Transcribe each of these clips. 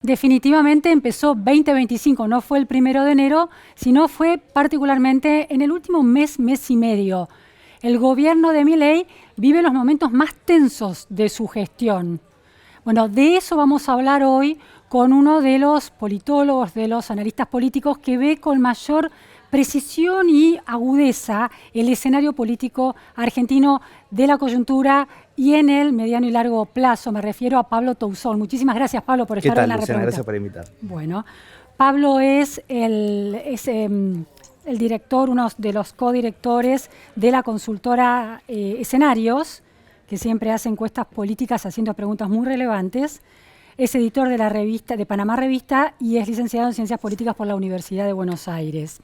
Definitivamente empezó 2025, no fue el 1 de enero, sino fue particularmente en el último mes, mes y medio. El gobierno de Milei vive los momentos más tensos de su gestión. Bueno, de eso vamos a hablar hoy con uno de los politólogos, de los analistas políticos que ve con mayor precisión y agudeza el escenario político argentino de la coyuntura y en el mediano y largo plazo. Me refiero a Pablo Toussaint. Muchísimas gracias, Pablo, por estar en la Luciana? República. Gracias por invitar. Bueno, Pablo es el director, uno de los codirectores de la consultora Escenarios, que siempre hace encuestas políticas haciendo preguntas muy relevantes. Es editor de la revista, de Panamá Revista, y es licenciado en Ciencias Políticas por la Universidad de Buenos Aires.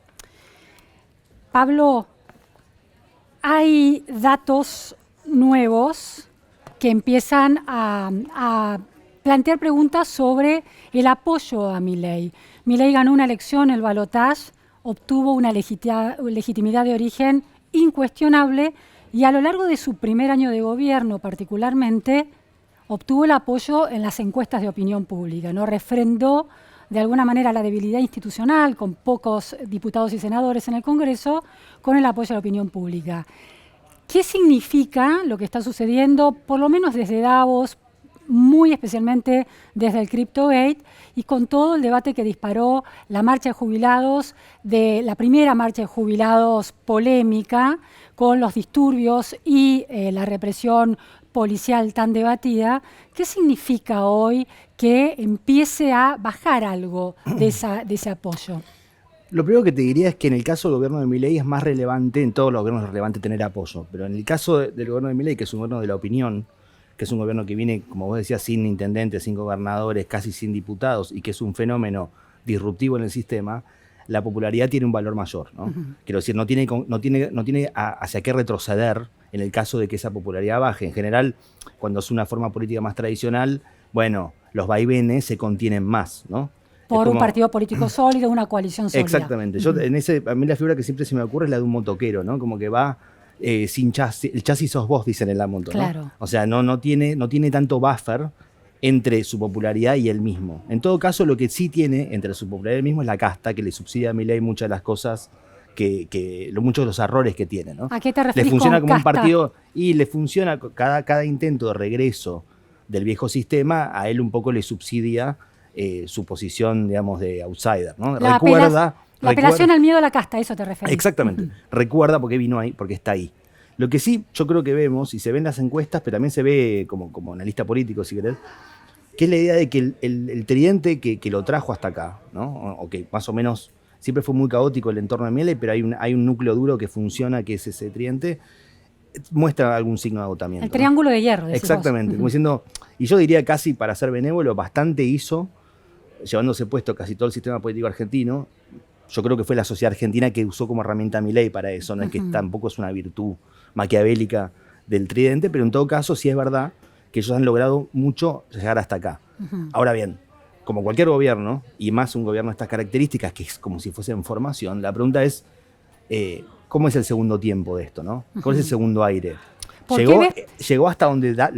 Pablo, hay datos nuevos que empiezan a plantear preguntas sobre el apoyo a Milei. Milei ganó una elección, el balotaje, obtuvo una legitimidad de origen incuestionable y a lo largo de su primer año de gobierno particularmente obtuvo el apoyo en las encuestas de opinión pública, ¿no? Refrendó de alguna manera la debilidad institucional, con pocos diputados y senadores en el Congreso, con el apoyo a la opinión pública. ¿Qué significa lo que está sucediendo, por lo menos desde Davos, muy especialmente desde el CryptoGate, y con todo el debate que disparó la marcha de jubilados, de la primera marcha de jubilados polémica, con los disturbios y la represión policial tan debatida? ¿Qué significa hoy que empiece a bajar algo de ese apoyo? Lo primero que te diría es que en el caso del gobierno de Milei es más relevante, en todos los gobiernos es relevante tener apoyo, pero en el caso del gobierno de Milei, que es un gobierno de la opinión, que es un gobierno que viene, como vos decías, sin intendentes, sin gobernadores, casi sin diputados, y que es un fenómeno disruptivo en el sistema, la popularidad tiene un valor mayor, ¿no? Quiero decir, no tiene hacia qué retroceder en el caso de que esa popularidad baje. En general, cuando es una forma política más tradicional, bueno, los vaivenes se contienen más, ¿no? Por un partido político sólido, una coalición sólida. Exactamente. Yo, a mí la figura que siempre se me ocurre es la de un motoquero, ¿no? Como que va sin chasis, el chasis sos vos, dicen en la moto, ¿no? Claro. O sea, no tiene tanto buffer entre su popularidad y él mismo. En todo caso, lo que sí tiene entre su popularidad y él mismo es la casta, que le subsidia a Milei muchas de las cosas, muchos de los errores que tiene, ¿no? ¿A qué te refieres? Le funciona con como casta? un partido y le funciona cada intento de regreso del viejo sistema, a él un poco le subsidia su posición, digamos, de outsider, ¿no? La apelación al miedo a la casta, ¿a eso te refieres? Exactamente. Recuerda por qué vino ahí, porque está ahí. Lo que sí, yo creo que vemos, y se ve en las encuestas, pero también se ve como analista político, si querés, que es la idea de que el tridente que lo trajo hasta acá, ¿no? O que más o menos siempre fue muy caótico el entorno de Milei, pero hay un núcleo duro que funciona, que es ese tridente, muestra algún signo de agotamiento. El triángulo de hierro. Exactamente. Como diciendo, y yo diría casi, para ser benévolo, bastante hizo, llevándose puesto casi todo el sistema político argentino. Yo creo que fue la sociedad argentina que usó como herramienta a Milei para eso, no es que tampoco es una virtud maquiavélica del tridente, pero en todo caso sí es verdad que ellos han logrado mucho llegar hasta acá. Ahora bien, como cualquier gobierno, y más un gobierno de estas características, que es como si fuese en formación, la pregunta es, ¿cómo es el segundo tiempo de esto, no? ¿Cuál es el segundo aire? Llegó hasta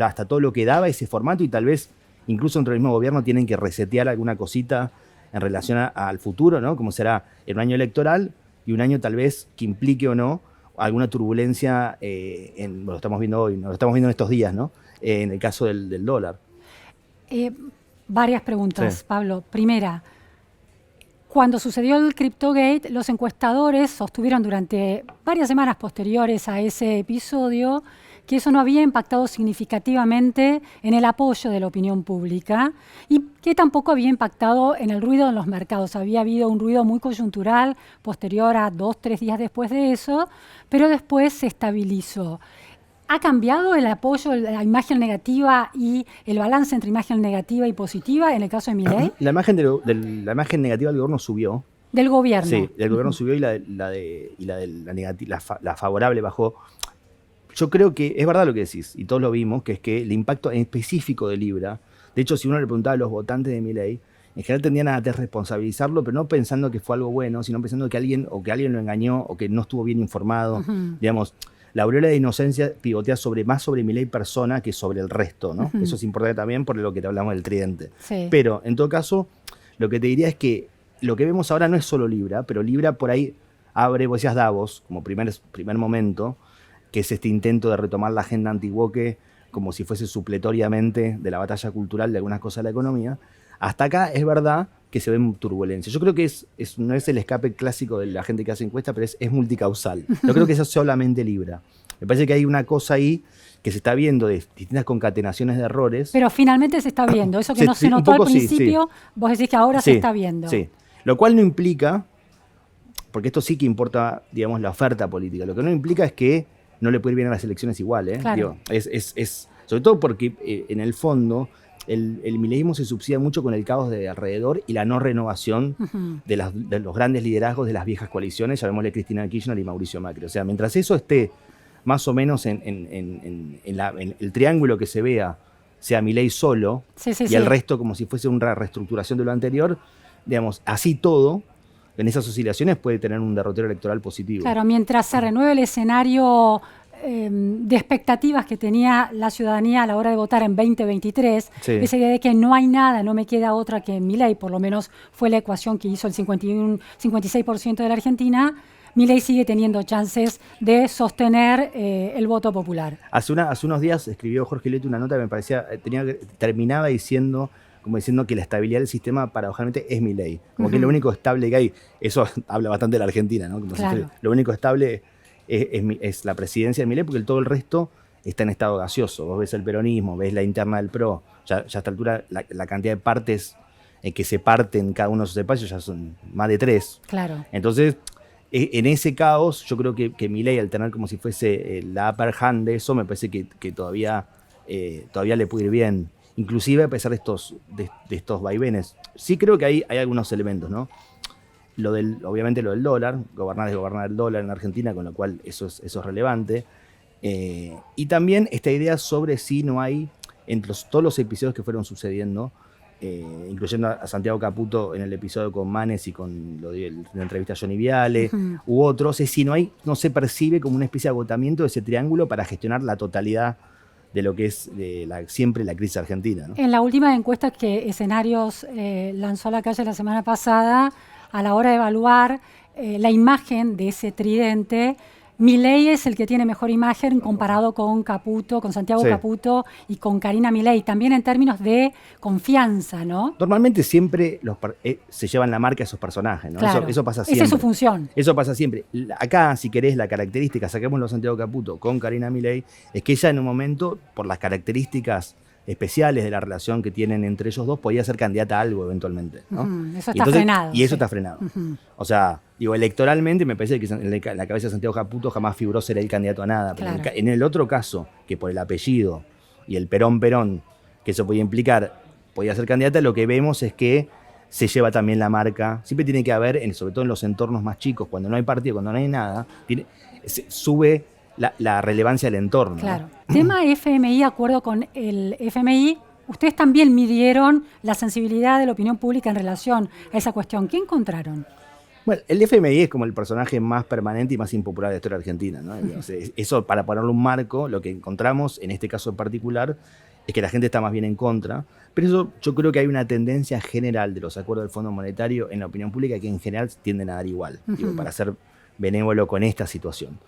hasta todo lo que daba ese formato, y tal vez incluso dentro del mismo gobierno tienen que resetear alguna cosita en relación al futuro, ¿no? Como será en un año electoral y un año tal vez que implique o no alguna turbulencia, lo estamos viendo hoy, ¿no? Lo estamos viendo en estos días, ¿no? En el caso del dólar. Varias preguntas, Sí. Pablo. Primera, cuando sucedió el CryptoGate, los encuestadores sostuvieron durante varias semanas posteriores a ese episodio que eso no había impactado significativamente en el apoyo de la opinión pública y que tampoco había impactado en el ruido en los mercados. Había habido un ruido muy coyuntural posterior a 2-3 días después de eso, pero después se estabilizó. ¿Ha cambiado el apoyo, la imagen negativa y el balance entre imagen negativa y positiva en el caso de Milei? La imagen negativa del gobierno subió. Del gobierno. Sí, del gobierno subió, y la favorable bajó. Yo creo que es verdad lo que decís, y todos lo vimos, que es que el impacto en específico de Libra, de hecho, si uno le preguntaba a los votantes de Milei, en general tendían a desresponsabilizarlo, pero no pensando que fue algo bueno, sino pensando que alguien lo engañó o que no estuvo bien informado. Digamos, la aureola de inocencia pivotea más sobre Milei persona que sobre el resto, ¿no? Eso es importante también por lo que te hablamos del tridente. Sí. Pero, en todo caso, lo que te diría es que lo que vemos ahora no es solo Libra, pero Libra por ahí abre, vos decías Davos, como primer momento, que es este intento de retomar la agenda anti-woke como si fuese supletoriamente de la batalla cultural de algunas cosas de la economía. Hasta acá es verdad que se ven turbulencias. Yo creo que no es el escape clásico de la gente que hace encuestas, pero es multicausal. No creo que sea solamente Libra. Me parece que hay una cosa ahí que se está viendo de distintas concatenaciones de errores. Pero finalmente se está viendo. Eso que no se notó al principio, vos decís que ahora se está viendo. Sí, lo cual no implica, porque esto sí que importa, digamos, la oferta política. Lo que no implica es que no le puede ir bien a las elecciones igual, ¿eh? Claro. Digo, sobre todo porque en el fondo el mileísmo se subsidia mucho con el caos de alrededor y la no renovación de los grandes liderazgos de las viejas coaliciones, llamémosle Cristina Kirchner y Mauricio Macri. O sea, mientras eso esté más o menos en el triángulo que se vea, sea Milei solo, y el resto como si fuese una reestructuración de lo anterior, digamos, así todo, en esas oscilaciones puede tener un derrotero electoral positivo. Claro, mientras se renueve el escenario de expectativas que tenía la ciudadanía a la hora de votar en 2023, esa idea de que no hay nada, no me queda otra que Milei, por lo menos fue la ecuación que hizo el 56% de la Argentina, Milei sigue teniendo chances de sostener el voto popular. Hace unos días escribió Jorge Leto una nota que me parecía, terminaba diciendo que la estabilidad del sistema paradójicamente es Milei, como que es lo único estable que hay. Eso habla bastante de la Argentina, ¿no? Como claro. Si lo único estable es la presidencia de Milei, porque todo el resto está en estado gaseoso. Vos ves el peronismo, ves la interna del PRO, ya a esta altura la cantidad de partes que se parten cada uno de esos espacios ya son más de 3. Claro. Entonces, en ese caos, yo creo que Milei, al tener como si fuese la upper hand de eso, me parece que todavía le puede ir bien. Inclusive a pesar de estos vaivenes. Sí creo que hay algunos elementos, ¿no? Obviamente lo del dólar, gobernar es gobernar el dólar en Argentina, con lo cual eso es relevante. Y también esta idea sobre si no hay, entre todos los episodios que fueron sucediendo, incluyendo a Santiago Caputo en el episodio con Manes y con la entrevista a Johnny Viale, u otros, es si no se percibe como una especie de agotamiento de ese triángulo para gestionar la totalidad de lo que es siempre la crisis argentina, ¿no? En la última encuesta que Escenarios lanzó a la calle la semana pasada, a la hora de evaluar la imagen de ese tridente, Milei es el que tiene mejor imagen comparado con Caputo, con Santiago Caputo y con Karina Milei, también en términos de confianza, ¿no? Normalmente siempre se llevan la marca a esos personajes, ¿no? Claro. Eso pasa siempre. Esa es su función. Eso pasa siempre. Acá, si querés, la característica, saquémoslo a Santiago Caputo con Karina Milei, es que ella en un momento, por las características especiales de la relación que tienen entre ellos dos, podía ser candidata a algo eventualmente, ¿no? Eso está frenado. Y eso está frenado. O sea, digo, electoralmente me parece que en la cabeza de Santiago Caputo jamás figuró ser el candidato a nada. Pero claro. en el otro caso, que por el apellido y el Perón, que eso podía implicar, podía ser candidata, lo que vemos es que se lleva también la marca. Siempre tiene que haber, sobre todo en los entornos más chicos, cuando no hay partido, cuando no hay nada, sube la relevancia del entorno. Claro. ¿No? Tema FMI, acuerdo con el FMI, ustedes también midieron la sensibilidad de la opinión pública en relación a esa cuestión. ¿Qué encontraron? Bueno, el FMI es como el personaje más permanente y más impopular de la historia argentina, ¿no? Eso, para ponerle un marco, lo que encontramos en este caso en particular es que la gente está más bien en contra, pero eso yo creo que hay una tendencia general de los acuerdos del Fondo Monetario en la opinión pública que en general tienden a dar igual, digo, para ser benévolo con esta situación.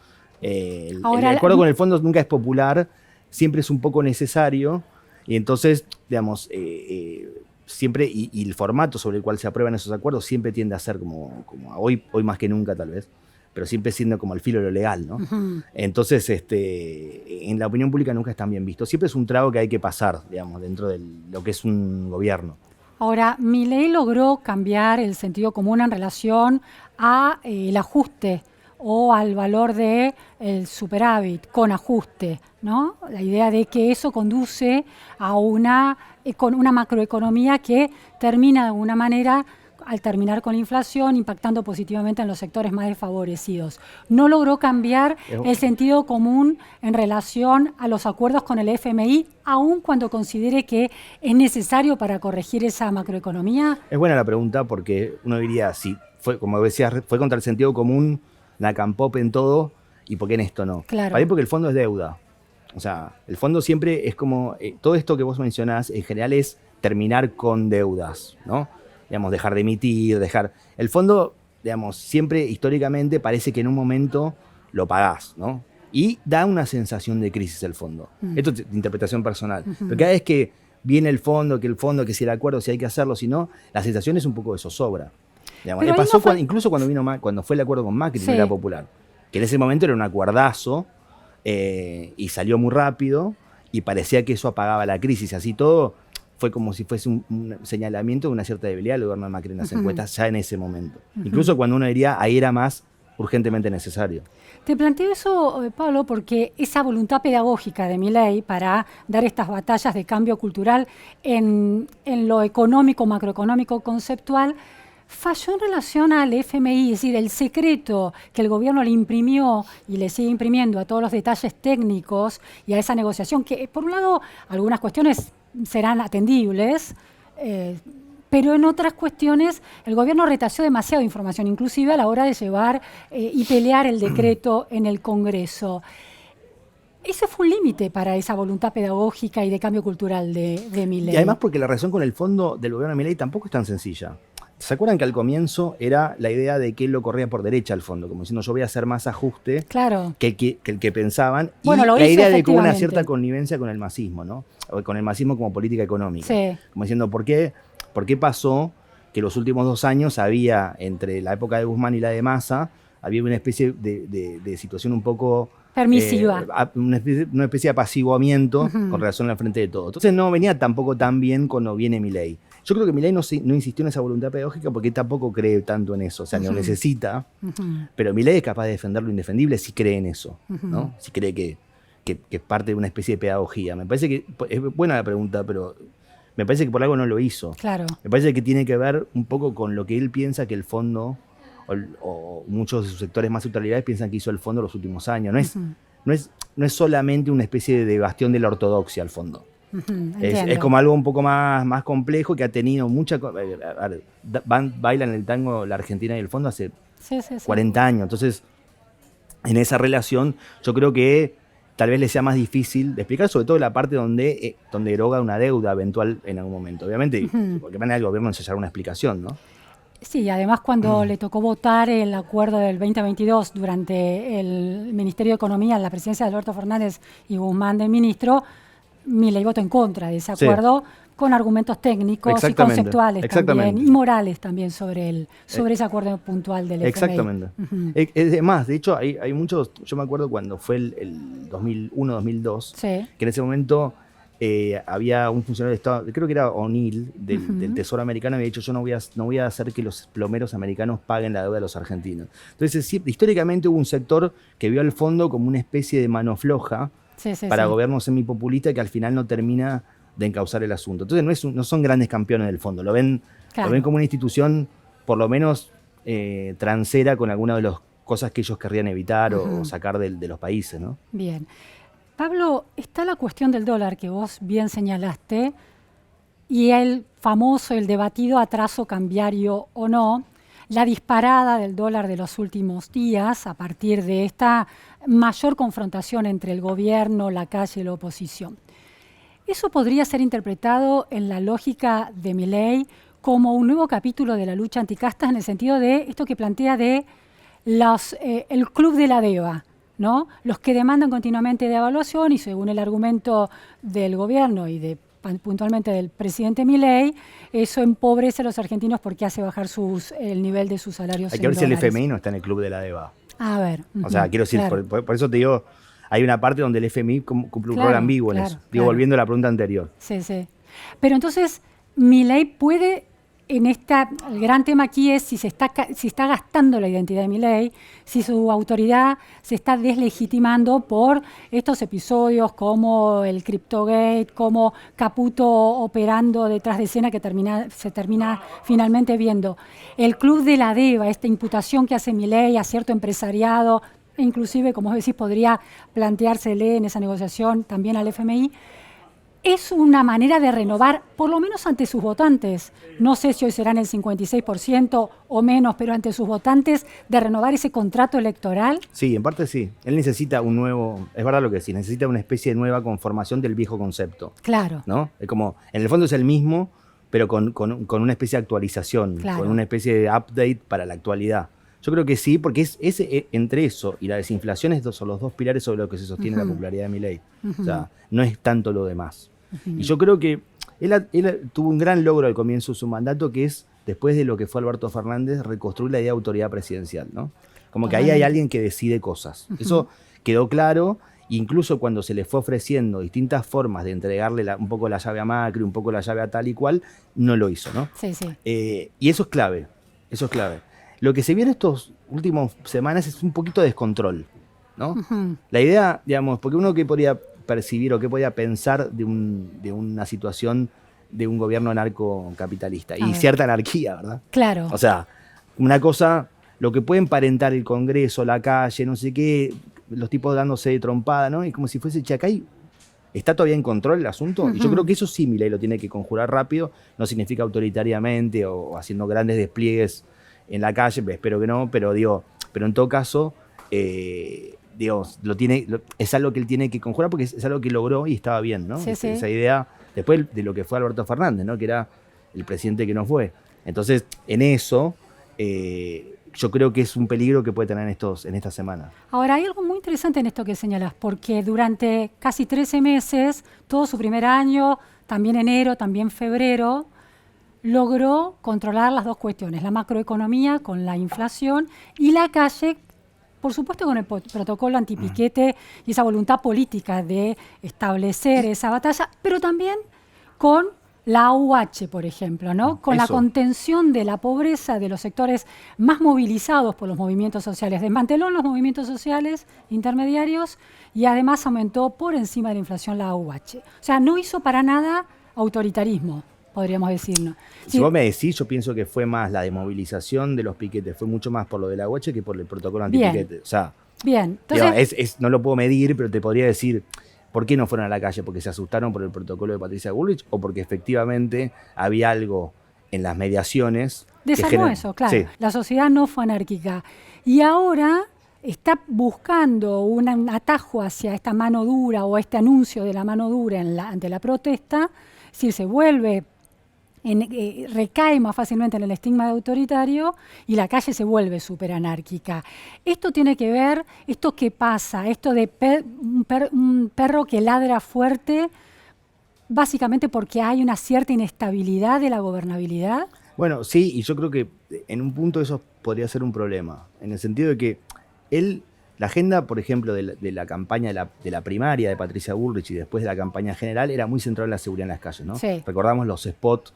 El acuerdo con el fondo nunca es popular, siempre es un poco necesario, y entonces, digamos, siempre, y el formato sobre el cual se aprueban esos acuerdos siempre tiende a ser como hoy más que nunca tal vez, pero siempre siendo como al filo de lo legal, ¿no? Entonces, en la opinión pública nunca es tan bien visto. Siempre es un trago que hay que pasar, digamos, dentro de lo que es un gobierno. Ahora, Milei logró cambiar el sentido común en relación a el ajuste o al valor del superávit con ajuste, ¿no? La idea de que eso conduce a una macroeconomía que termina de alguna manera, al terminar con la inflación, impactando positivamente en los sectores más desfavorecidos. No logró cambiar el sentido común en relación a los acuerdos con el FMI, aun cuando considere que es necesario para corregir esa macroeconomía. Es buena la pregunta porque uno diría, si fue, como decías, fue contra el sentido común, la campop en todo, y por qué en esto no. Claro. Para mí porque el fondo es deuda. O sea, el fondo siempre es como, todo esto que vos mencionás en general es terminar con deudas, ¿no? Digamos, dejar de emitir, El fondo, digamos, siempre históricamente parece que en un momento lo pagás, ¿no? Y da una sensación de crisis el fondo. Esto es interpretación personal. Pero cada vez que viene el fondo, que si el acuerdo, si hay que hacerlo, si no, la sensación es un poco de zozobra. Digamos, le pasó incluso cuando fue el acuerdo con Macri, sí, Unidad Popular, que en ese momento era un acuerdazo y salió muy rápido y parecía que eso apagaba la crisis. Así todo fue como si fuese un señalamiento de una cierta debilidad del gobierno de Macri en las encuestas ya en ese momento. Incluso cuando uno diría, ahí era más urgentemente necesario. Te planteo eso, Pablo, porque esa voluntad pedagógica de Milei para dar estas batallas de cambio cultural en lo económico, macroeconómico, conceptual, falló en relación al FMI, es decir, el secreto que el gobierno le imprimió y le sigue imprimiendo a todos los detalles técnicos y a esa negociación, que por un lado algunas cuestiones serán atendibles, pero en otras cuestiones el gobierno retaseó demasiada información, inclusive a la hora de llevar y pelear el decreto en el Congreso. Ese fue un límite para esa voluntad pedagógica y de cambio cultural de Milei. Y además porque la relación con el fondo del gobierno de Milei tampoco es tan sencilla. ¿Se acuerdan que al comienzo era la idea de que él lo corría por derecha al fondo? Como diciendo, yo voy a hacer más ajuste que el que pensaban. Bueno, y la idea de que hubo una cierta connivencia con el masismo, ¿no? O con el masismo como política económica. Sí. Como diciendo, ¿por qué pasó que los últimos 2 años había, entre la época de Guzmán y la de Massa, había una especie de situación un poco permisiva, una especie de apaciguamiento con relación al frente de todo. Entonces no venía tampoco tan bien cuando viene Milei. Yo creo que Milei no insistió en esa voluntad pedagógica porque tampoco cree tanto en eso, o sea, no necesita, pero Milei es capaz de defender lo indefendible si cree en eso, ¿no? Si cree que es parte de una especie de pedagogía. Me parece que es buena la pregunta, pero me parece que por algo no lo hizo. Claro. Me parece que tiene que ver un poco con lo que él piensa que el fondo o muchos de sus sectores más ultraliberales piensan que hizo el fondo los últimos años. No es solamente una especie de bastión de la ortodoxia al fondo. Es como algo un poco más complejo que ha tenido mucha... Bailan el tango la Argentina y el fondo hace 40 años. Entonces, en esa relación yo creo que tal vez le sea más difícil de explicar, sobre todo la parte donde eroga una deuda eventual en algún momento. Obviamente, de cualquier manera el gobierno ensayará una explicación, ¿no? Sí, además cuando le tocó votar el acuerdo del 2022 durante el Ministerio de Economía, en la presidencia de Alberto Fernández y Guzmán de ministro, Milei votó en contra de ese acuerdo con argumentos técnicos y conceptuales también, y morales también sobre ese acuerdo puntual del FMI. Exactamente. Es más, de hecho, hay muchos, yo me acuerdo cuando fue el 2001-2002, que en ese momento había un funcionario de Estado, creo que era O'Neill, del Tesoro americano, había dicho, yo no voy a hacer que los plomeros americanos paguen la deuda de los argentinos. Entonces, históricamente hubo un sector que vio al fondo como una especie de mano floja para gobiernos semipopulistas que al final no termina de encauzar el asunto. Entonces no son grandes campeones del fondo, lo ven como una institución por lo menos transera con algunas de las cosas que ellos querrían evitar o sacar de los países, ¿no? Bien. Pablo, está la cuestión del dólar que vos bien señalaste y el famoso, el debatido atraso cambiario o no, la disparada del dólar de los últimos días a partir de esta mayor confrontación entre el gobierno, la calle y la oposición. Eso podría ser interpretado en la lógica de Milei como un nuevo capítulo de la lucha anticasta en el sentido de esto que plantea de el club de la DEVA, ¿no? Los que demandan continuamente de evaluación y según el argumento del gobierno y puntualmente del presidente Milei, eso empobrece a los argentinos porque hace bajar el nivel de sus salarios. Hay que ver si el FMI no está en el club de la DEVA. A ver. O sea, quiero decir, por eso te digo, hay una parte donde el FMI cumple un rol ambiguo en eso. Digo, volviendo a la pregunta anterior. Sí. Pero entonces, Milei puede, el gran tema aquí es si está gastando la identidad de Milei, si su autoridad se está deslegitimando por estos episodios como el Cryptogate, como Caputo operando detrás de escena que se termina finalmente viendo. El club de la DEVA, esta imputación que hace Milei a cierto empresariado, inclusive, como vos decís, podría planteársele en esa negociación también al FMI. es una manera de renovar, por lo menos ante sus votantes. No sé si hoy serán el 56% o menos, pero ante sus votantes, de renovar ese contrato electoral. Sí, en parte sí. Él necesita un nuevo, es verdad lo que decís, necesita una especie de nueva conformación del viejo concepto. Claro. ¿No? Es como, en el fondo es el mismo, pero con una especie de actualización, Claro. con una especie de update para la actualidad. Yo creo que sí, porque entre eso y la desinflación son los dos pilares sobre los que se sostiene la popularidad de Milei. O sea, no es tanto lo demás. Y yo creo que él tuvo un gran logro al comienzo de su mandato, que es, después de lo que fue Alberto Fernández, reconstruir la idea de autoridad presidencial, ¿no? Como que ahí hay alguien que decide cosas. Eso quedó claro, incluso cuando se le fue ofreciendo distintas formas de entregarle un poco la llave a Macri, un poco la llave a tal y cual, no lo hizo, ¿no? Sí, sí. Y eso es clave, eso es clave. Lo que se viene estos últimos semanas es un poquito de descontrol, ¿no? La idea, digamos, porque uno que podría percibir o que podía pensar de una situación de un gobierno anarcocapitalista y cierta anarquía, ¿verdad? Claro. O sea, una cosa, lo que puede emparentar el Congreso, la calle, no sé qué, los tipos dándose de trompada, ¿no? Y como si fuese, che, acá ¿está todavía en control el asunto? Y yo creo que eso sí Milei lo tiene que conjurar rápido, no significa autoritariamente o haciendo grandes despliegues en la calle, espero que no, pero en todo caso, es algo que él tiene que conjurar porque es algo que logró y estaba bien, ¿no? Sí, sí. Esa idea, después de lo que fue Alberto Fernández, ¿no? Que era el presidente que no fue. Entonces, en eso, yo creo que es un peligro que puede tener en esta semana. Ahora, hay algo muy interesante en esto que señalas, porque durante casi 13 meses, todo su primer año, también enero, también febrero, logró controlar las dos cuestiones, la macroeconomía con la inflación y la calle, por supuesto con el protocolo antipiquete y esa voluntad política de establecer esa batalla, pero también con la AUH, por ejemplo, ¿no? Con la contención de la pobreza de los sectores más movilizados por los movimientos sociales. Desmanteló los movimientos sociales intermediarios y además aumentó por encima de la inflación la AUH. O sea, no hizo para nada autoritarismo, podríamos decir, ¿no? Si vos me decís, yo pienso que fue más la demovilización de los piquetes, fue mucho más por lo de la AUH que por el protocolo antipiquete. O sea, bien. Entonces, no lo puedo medir, pero te podría decir, ¿por qué no fueron a la calle? ¿Porque se asustaron por el protocolo de Patricia Bullrich o porque efectivamente había algo en las mediaciones? Desarmó eso, claro. Sí. La sociedad no fue anárquica. Y ahora está buscando un atajo hacia esta mano dura o este anuncio de la mano dura ante la protesta, si se vuelve, recae más fácilmente en el estigma de autoritario y la calle se vuelve súper anárquica. Esto tiene que ver, esto que pasa, esto de un perro que ladra fuerte, básicamente porque hay una cierta inestabilidad de la gobernabilidad. Bueno, sí, y yo creo que en un punto eso podría ser un problema, en el sentido de que la agenda, por ejemplo, de la campaña de la primaria de Patricia Bullrich y después de la campaña general era muy centrada en la seguridad en las calles, ¿no? Sí. Recordamos los spots,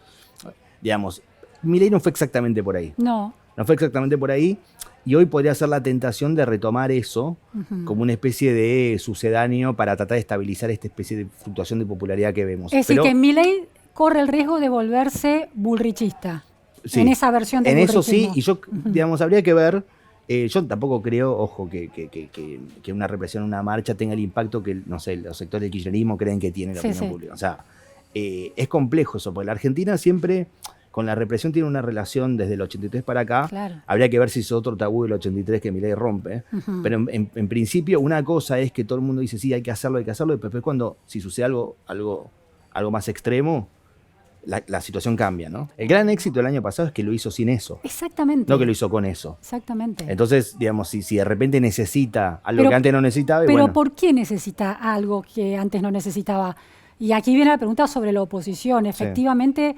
digamos, Milei no fue exactamente por ahí. No fue exactamente por ahí y hoy podría ser la tentación de retomar eso como una especie de sucedáneo para tratar de estabilizar esta especie de fluctuación de popularidad que vemos. Es decir, que Milei corre el riesgo de volverse bullrichista, sí, en esa versión de bullrichismo. En eso sí, y yo, digamos, habría que ver. Yo tampoco creo, ojo, que una represión, una marcha tenga el impacto que, no sé, los sectores del kirchnerismo creen que tiene la opinión pública. O sea, es complejo eso, porque la Argentina siempre, con la represión, tiene una relación desde el 83 para acá. Claro. Habría que ver si es otro tabú del 83 que Milei rompe. Pero en principio, una cosa es que todo el mundo dice, sí, hay que hacerlo, y después cuando, si sucede algo más extremo, la situación cambia, ¿no? El gran éxito del año pasado es que lo hizo sin eso. Exactamente. No que lo hizo con eso. Exactamente. Entonces, digamos, si de repente necesita algo que antes no necesitaba... Pero bueno. ¿Por qué necesita algo que antes no necesitaba? Y aquí viene la pregunta sobre la oposición. Efectivamente,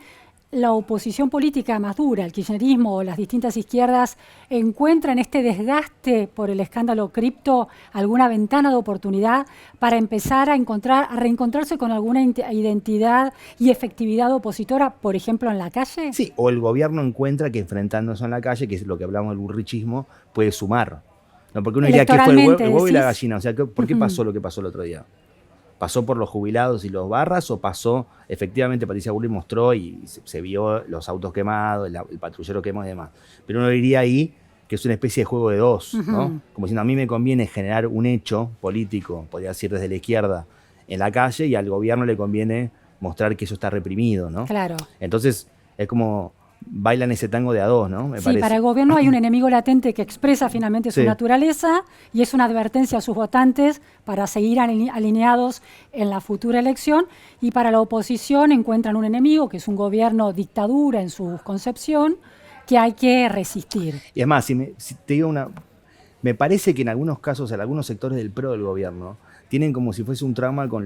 la oposición política más dura, el kirchnerismo o las distintas izquierdas, encuentran este desgaste por el escándalo cripto alguna ventana de oportunidad para empezar a reencontrarse con alguna identidad y efectividad opositora, por ejemplo, en la calle? Sí, o el gobierno encuentra que enfrentándose en la calle, que es lo que hablamos del burrichismo, puede sumar. No, porque uno diría que fue el huevo y la gallina. O sea, ¿por qué pasó lo que pasó el otro día? ¿Pasó por los jubilados y los barras o pasó, efectivamente, Patricia Bullrich mostró y se vio los autos quemados, el patrullero quemado y demás? Pero uno diría ahí que es una especie de juego de dos, ¿no? Como diciendo, a mí me conviene generar un hecho político, podría decir desde la izquierda, en la calle y al gobierno le conviene mostrar que eso está reprimido, ¿no? Claro. Entonces es como bailan ese tango de a dos, ¿no? Me Sí, parece. para el gobierno hay un enemigo latente que expresa finalmente su Sí. naturaleza y es una advertencia a sus votantes para seguir alineados en la futura elección, y para la oposición encuentran un enemigo que es un gobierno dictadura en su concepción que hay que resistir. Y es más, si te digo me parece que en algunos casos, en algunos sectores del PRO del gobierno, tienen como si fuese un trauma con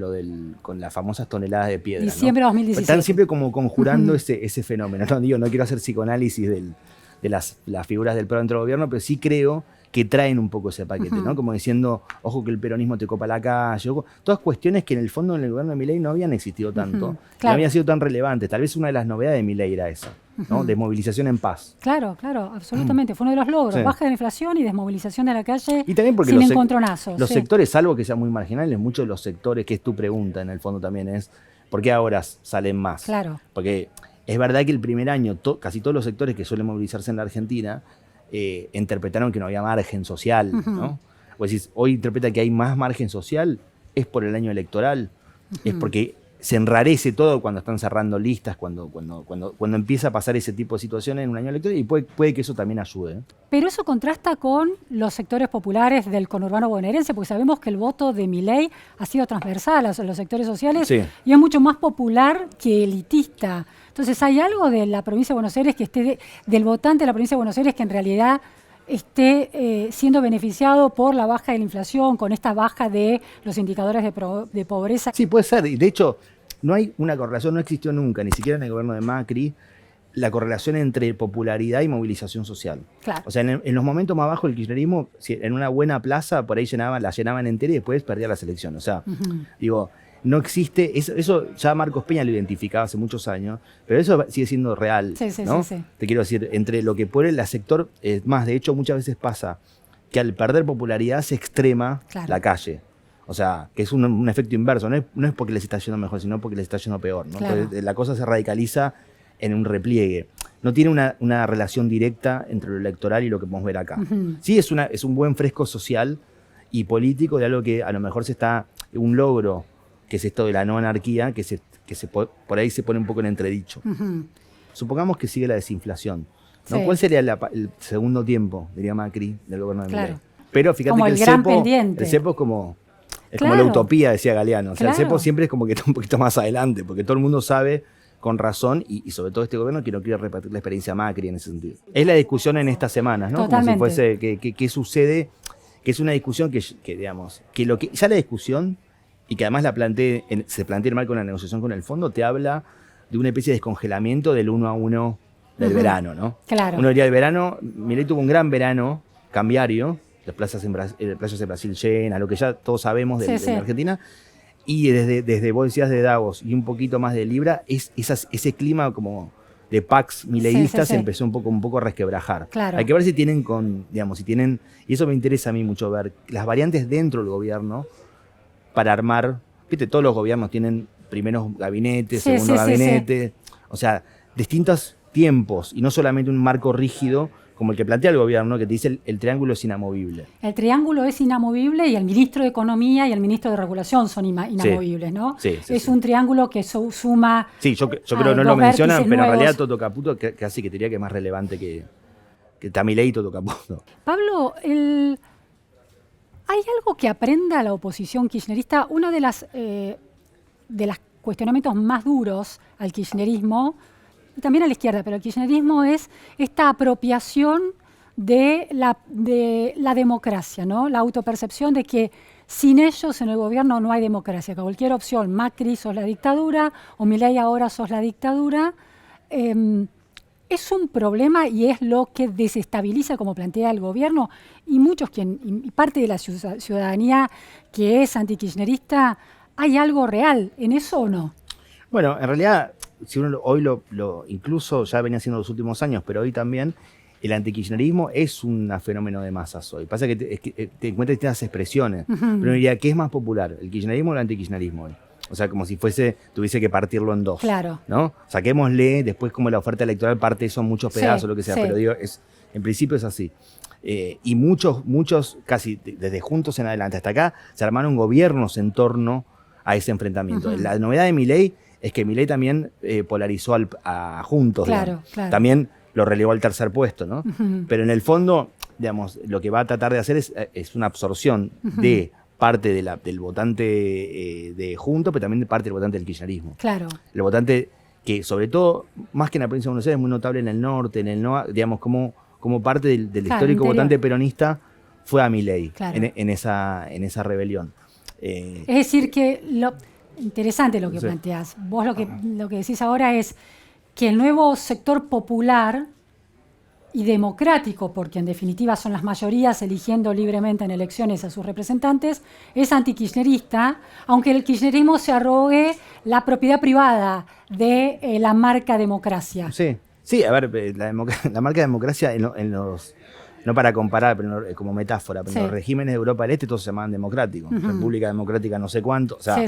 con las famosas toneladas de piedra, ¿no? Diciembre de 2017. Están siempre como conjurando ese fenómeno. No quiero hacer psicoanálisis de las figuras del PRO dentro del gobierno, pero sí creo que traen un poco ese paquete, ¿no? Como diciendo, ojo que el peronismo te copa la calle, todas cuestiones que en el fondo en el gobierno de Milei no habían existido tanto, Claro. no habían sido tan relevantes. Tal vez una de las novedades de Milei era esa, ¿no? De movilización en paz. Claro, absolutamente. Fue uno de los logros. Sí. Baja de la inflación y desmovilización de la calle Y también porque sin los encontronazos. los sí. sectores, salvo que sean muy marginales, muchos de los sectores, que es tu pregunta en el fondo también, es ¿por qué ahora salen más? Claro. Porque es verdad que el primer año casi todos los sectores que suelen movilizarse en la Argentina interpretaron que no había margen social, ¿no? O decís, hoy interpreta que hay más margen social, es por el año electoral, es porque se enrarece todo cuando están cerrando listas, cuando empieza a pasar ese tipo de situaciones en un año electoral, y puede que eso también ayude, ¿eh? Pero eso contrasta con los sectores populares del conurbano bonaerense, porque sabemos que el voto de Milei ha sido transversal a los sectores sociales, Sí. y es mucho más popular que elitista. Entonces, ¿hay algo de la provincia de Buenos Aires que esté del votante de la provincia de Buenos Aires que en realidad esté siendo beneficiado por la baja de la inflación, con esta baja de los indicadores de pobreza? Sí, puede ser. Y de hecho, no hay una correlación, no existió nunca, ni siquiera en el gobierno de Macri, la correlación entre popularidad y movilización social. Claro. O sea, en los momentos más bajos del kirchnerismo, en una buena plaza, por ahí la llenaban entera y después perdía la selección. O sea, digo, no existe, eso ya Marcos Peña lo identificaba hace muchos años, pero eso sigue siendo real, Sí, sí, ¿no? sí, sí. Te quiero decir, entre lo que pone el sector, más, de hecho, muchas veces pasa que al perder popularidad se extrema Claro. la calle. O sea, que es un efecto inverso, no es porque les está yendo mejor, sino porque les está yendo peor, ¿no? Claro. Entonces, la cosa se radicaliza en un repliegue. No tiene una relación directa entre lo electoral y lo que podemos ver acá. Sí, es un buen fresco social y político de algo que a lo mejor un logro, que es esto de la no anarquía, que por ahí se pone un poco en entredicho. Supongamos que sigue la desinflación, ¿no? Sí. ¿Cuál sería el segundo tiempo, diría Macri, del gobierno de Claro. Milei? Pero fíjate Como que el gran pendiente. el cepo es como Claro. la utopía, decía Galeano. O sea, el Claro. cepo siempre es como que está un poquito más adelante, porque todo el mundo sabe con razón, y sobre todo este gobierno, que no quiere repetir la experiencia Macri en ese sentido. Es la discusión en estas semanas, ¿no? Totalmente. Como si fuese, ¿qué sucede? Que es una discusión que digamos, ya la discusión, y que además se plantea en marco de una negociación con el fondo, te habla de una especie de descongelamiento del 1 a 1 del verano, ¿no? Claro. Uno diría el verano, Milei tuvo un gran verano cambiario, las playas en Brasil llenas, lo que ya todos sabemos de Sí. Argentina, y desde vos decías de Davos y un poquito más de Libra, ese clima como de Pax mileísta Sí. se empezó un poco a resquebrajar. Claro. Hay que ver si tienen y eso me interesa a mí mucho ver, las variantes dentro del gobierno para armar, viste, todos los gobiernos tienen primeros gabinetes, Sí, segundo sí, gabinete, o sea, distintos tiempos y no solamente un marco rígido como el que plantea el gobierno, que te dice el triángulo es inamovible. El triángulo es inamovible y el ministro de Economía y el ministro de Regulación son inamovibles, ¿no? Sí, es un triángulo que suma... Sí, yo creo que no dos lo mencionan, vértices pero en nuevos. realidad Toto Caputo casi que te diría que es más relevante que Tamilei y Toto Caputo. Pablo, ¿hay algo que aprenda la oposición kirchnerista? Uno de los cuestionamientos más duros al kirchnerismo, y también a la izquierda, pero el kirchnerismo es esta apropiación de la democracia, ¿no? La autopercepción de que sin ellos en el gobierno no hay democracia, que cualquier opción, Macri sos la dictadura, o Milei ahora sos la dictadura, es un problema y es lo que desestabiliza, como plantea el gobierno, y y parte de la ciudadanía que es antikirchnerista. ¿Hay algo real en eso o no? Bueno, en realidad, si uno hoy incluso ya venía siendo los últimos años, pero hoy también, el antikirchnerismo es un fenómeno de masas hoy. Pasa que te encuentras distintas expresiones. Pero uno diría, ¿qué es más popular? ¿El kirchnerismo o el antikirchnerismo hoy? O sea, como si tuviese que partirlo en dos. Claro. ¿No? Saquémosle, después como la oferta electoral parte son muchos pedazos, Sí, lo que sea, sí. pero digo, en principio es así. Y muchos, casi desde Juntos en adelante hasta acá, se armaron gobiernos en torno a ese enfrentamiento. La novedad de Milei es que Milei también polarizó a Juntos. Claro. También lo relegó al tercer puesto, ¿no? Pero en el fondo, digamos, lo que va a tratar de hacer es una absorción de parte del votante de Juntos, pero también de parte del votante del kirchnerismo. Claro. El votante que, sobre todo, más que en la provincia de Buenos Aires, es muy notable en el norte, en el NOA, digamos, como parte del histórico interior. votante peronista, fue a Milei Claro. en esa rebelión. Es decir, que interesante lo que planteás. Vos lo que decís ahora es que el nuevo sector popular y democrático, porque en definitiva son las mayorías eligiendo libremente en elecciones a sus representantes, es antikirchnerista, aunque el kirchnerismo se arrogue la propiedad privada de la marca democracia. Sí, a ver, la marca democracia no para comparar, pero como metáfora, pero en los regímenes de Europa del Este todos se llamaban democráticos, República Democrática no sé cuánto, o sea,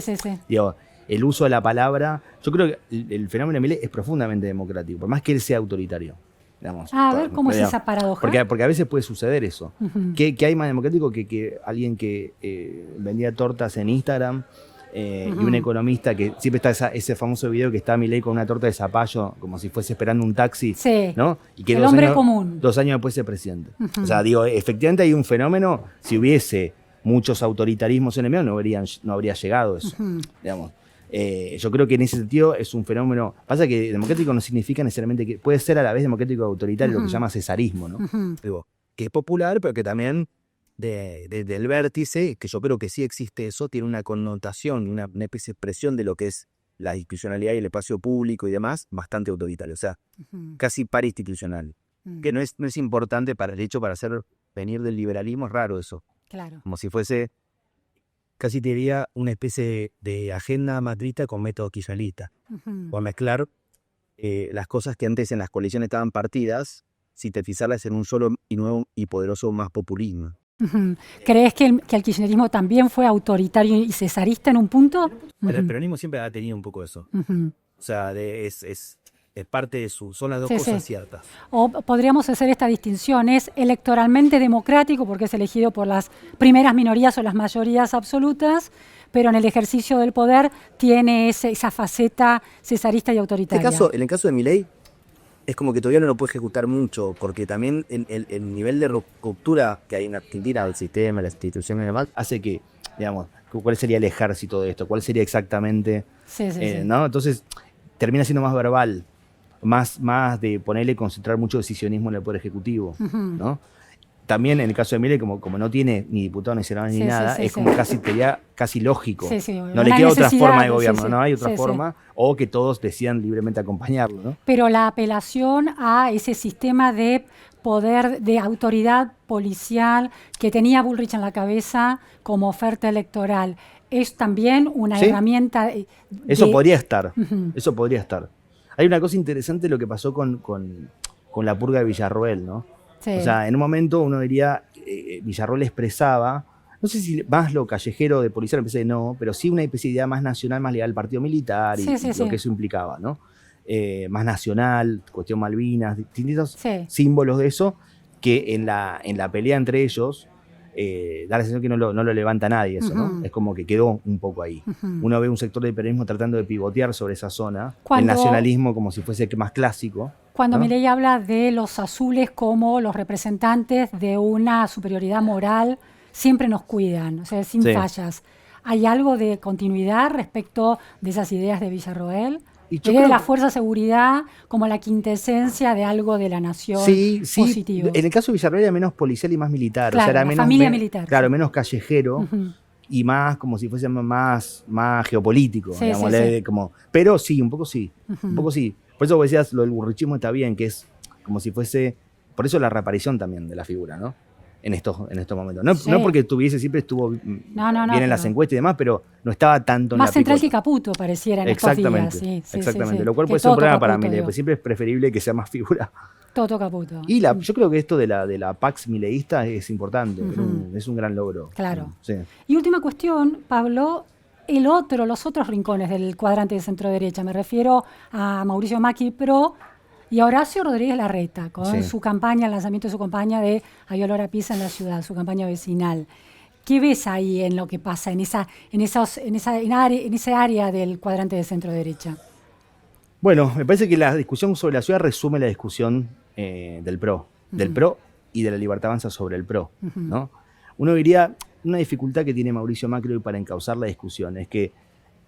digo, el uso de la palabra, yo creo que el fenómeno de Milei es profundamente democrático, por más que él sea autoritario. Digamos, a ver, ¿cómo es esa paradoja? Porque a veces puede suceder eso. ¿Qué hay más democrático que alguien que vendía tortas en Instagram y un economista que siempre está ese famoso video que está Milei con una torta de zapallo como si fuese esperando un taxi, ¿no? Y que el hombre común. 2 años después es presidente. O sea, digo, efectivamente hay un fenómeno, si hubiese muchos autoritarismos en el medio no habría llegado eso, digamos. Yo creo que en ese sentido es un fenómeno. Pasa que democrático no significa necesariamente que puede ser a la vez democrático y autoritario, lo que se llama cesarismo, ¿no? Digo, que es popular, pero que también del vértice, que yo creo que sí existe eso, tiene una connotación, una especie de expresión de lo que es la institucionalidad y el espacio público y demás, bastante autoritario, o sea, casi parainstitucional. Que no es importante para el hecho para venir del liberalismo, es raro eso. Claro. Como si fuese, casi te diría, una especie de agenda matrista con método kirchnerista. O mezclar las cosas que antes en las coaliciones estaban partidas, sintetizarlas en un solo y nuevo y poderoso más populismo. ¿Crees que el kirchnerismo también fue autoritario y cesarista en un punto? El peronismo siempre ha tenido un poco eso. O sea, es parte de son las dos cosas ciertas. O podríamos hacer esta distinción, es electoralmente democrático porque es elegido por las primeras minorías o las mayorías absolutas, pero en el ejercicio del poder tiene esa faceta cesarista y autoritaria. En el caso de Milei, es como que todavía no lo puede ejecutar mucho, porque también el nivel de ruptura que hay en Argentina del sistema, la institución y demás, hace que, digamos, ¿cuál sería el ejército de esto? ¿Cuál sería exactamente? ¿No? Entonces, termina siendo más verbal, más de ponerle, concentrar mucho decisionismo en el Poder Ejecutivo, ¿no? También en el caso de Milei, como no tiene ni diputados ni senadores ni nada, es como casi lógico. No le queda otra forma de gobierno, ¿no? Hay otra forma, o que todos decidan libremente acompañarlo, ¿no? Pero la apelación a ese sistema de poder, de autoridad policial que tenía Bullrich en la cabeza como oferta electoral, es también una herramienta. Eso podría estar, eso podría estar. Hay una cosa interesante lo que pasó con la purga de Villarroel, ¿no? O sea, en un momento uno diría, Villarroel expresaba, no sé si más lo callejero de policial, empecé no, pero sí una especie de idea más nacional, más ligada al partido militar y lo que eso implicaba, ¿no? Más nacional, cuestión Malvinas, distintos símbolos de eso, que en la pelea entre ellos, da la sensación que no lo levanta nadie eso, ¿no? Es como que quedó un poco ahí. Uno ve un sector del peronismo tratando de pivotear sobre esa zona, el nacionalismo como si fuese más clásico. Cuando ¿no? Milei habla de los azules como los representantes de una superioridad moral, siempre nos cuidan, o sea, sin fallas. ¿Hay algo de continuidad respecto de esas ideas de Villarroel? De la fuerza de seguridad como la quintesencia de algo de la nación positivo. En el caso de Villarroel era menos policial y más militar. Claro, o sea, era menos familia militar. Claro, menos callejero y más como si fuese más geopolítico. Digamos, pero sí, un poco sí. Un poco sí. Por eso vos decías, lo del burrichismo está bien, que es como si fuese. Por eso la reaparición también de la figura, ¿no? En estos momentos. No porque siempre estuvo bien en las encuestas y demás, pero no estaba tanto en la más central que Caputo pareciera en estos días. Exactamente. Lo cual puede ser un problema para Milei, pues siempre es preferible que sea más figura. Toto Caputo. Y yo creo que esto de la Pax mileísta es importante, es un gran logro. Claro. Sí. Y última cuestión, Pablo, los otros rincones del cuadrante de centro-derecha, me refiero a Mauricio Macri Pro y a Horacio Rodríguez Larreta, con su campaña, el lanzamiento de su campaña de Hay olor a pizza en la ciudad, su campaña vecinal. ¿Qué ves ahí en lo que pasa en ese área del cuadrante de centro-derecha? Bueno, me parece que la discusión sobre la ciudad resume la discusión del PRO y de la Libertad Avanza sobre el PRO, ¿no? Uno diría, una dificultad que tiene Mauricio Macri hoy para encauzar la discusión es que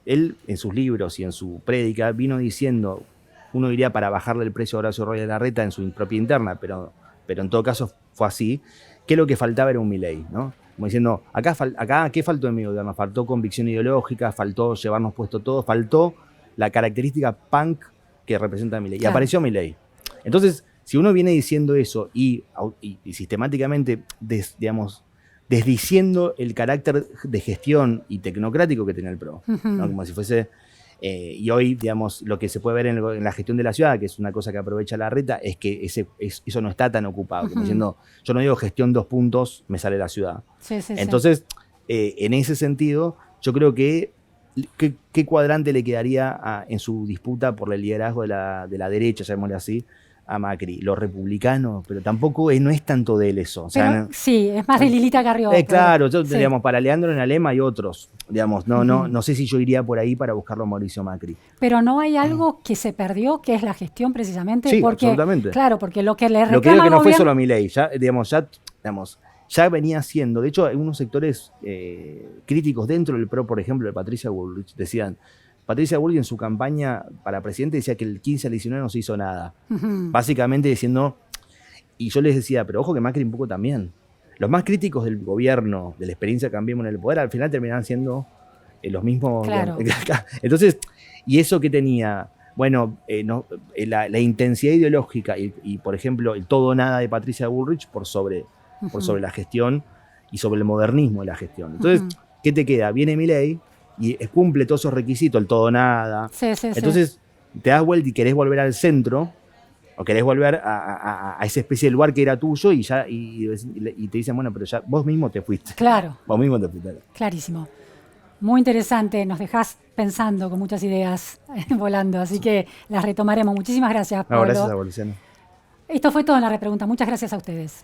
él, en sus libros y en su prédica, vino diciendo, uno diría para bajarle el precio a Horacio Rodríguez Larreta en su propia interna, pero en todo caso fue así, que lo que faltaba era un Milei, ¿no? Como diciendo, acá ¿qué faltó en mi gobierno? Faltó convicción ideológica, faltó llevarnos puesto todo, faltó la característica punk que representa a Milei. Claro. Y apareció Milei. Entonces, si uno viene diciendo eso y sistemáticamente, desdiciendo el carácter de gestión y tecnocrático que tiene el PRO, ¿no? Como si fuese... y hoy, digamos, lo que se puede ver en la gestión de la ciudad, que es una cosa que aprovecha Larreta, es que eso no está tan ocupado. Como diciendo, yo no digo gestión 2 puntos, me sale la ciudad. Sí, Entonces, en ese sentido, yo creo que ¿qué cuadrante le quedaría en su disputa por el liderazgo de la derecha, llamémosle así, a Macri? Los republicanos, pero tampoco no es tanto de él eso. O sea, pero, sí, es más de Lilita Carrió. claro, sí. digamos, para Leandro Enalema hay otros. Digamos, no sé si yo iría por ahí para buscarlo a Mauricio Macri. Pero no hay algo que se perdió, que es la gestión precisamente. Sí, porque, absolutamente. Claro, porque lo que le reclama Lo que creo que no fue gobierno... solo a Milei, ya venía siendo, de hecho, algunos sectores críticos dentro del PRO, por ejemplo, de Patricia Bullrich, decían, Patricia Bullrich en su campaña para presidente decía que el 15 al 19 no se hizo nada. Básicamente diciendo, y yo les decía, pero ojo que Macri un poco también. Los más críticos del gobierno, de la experiencia que Cambiemos en el poder, al final terminaban siendo los mismos. Claro. Entonces, ¿y eso qué tenía? Bueno, la intensidad ideológica y, por ejemplo, el todo o nada de Patricia Bullrich por sobre la gestión y sobre el modernismo de la gestión. Entonces, ¿qué te queda? Viene Milei y cumple todos esos requisitos, el todo o nada. Sí. Entonces, te das vuelta y querés volver al centro, o querés volver a esa especie de lugar que era tuyo y te dicen, bueno, pero ya vos mismo te fuiste. Claro. Vos mismo te fuiste. Clarísimo. Muy interesante, nos dejás pensando con muchas ideas volando, así que las retomaremos. Muchísimas gracias, Pablo. Gracias a vos, Luciano. Esto fue todo en la repregunta. Muchas gracias a ustedes.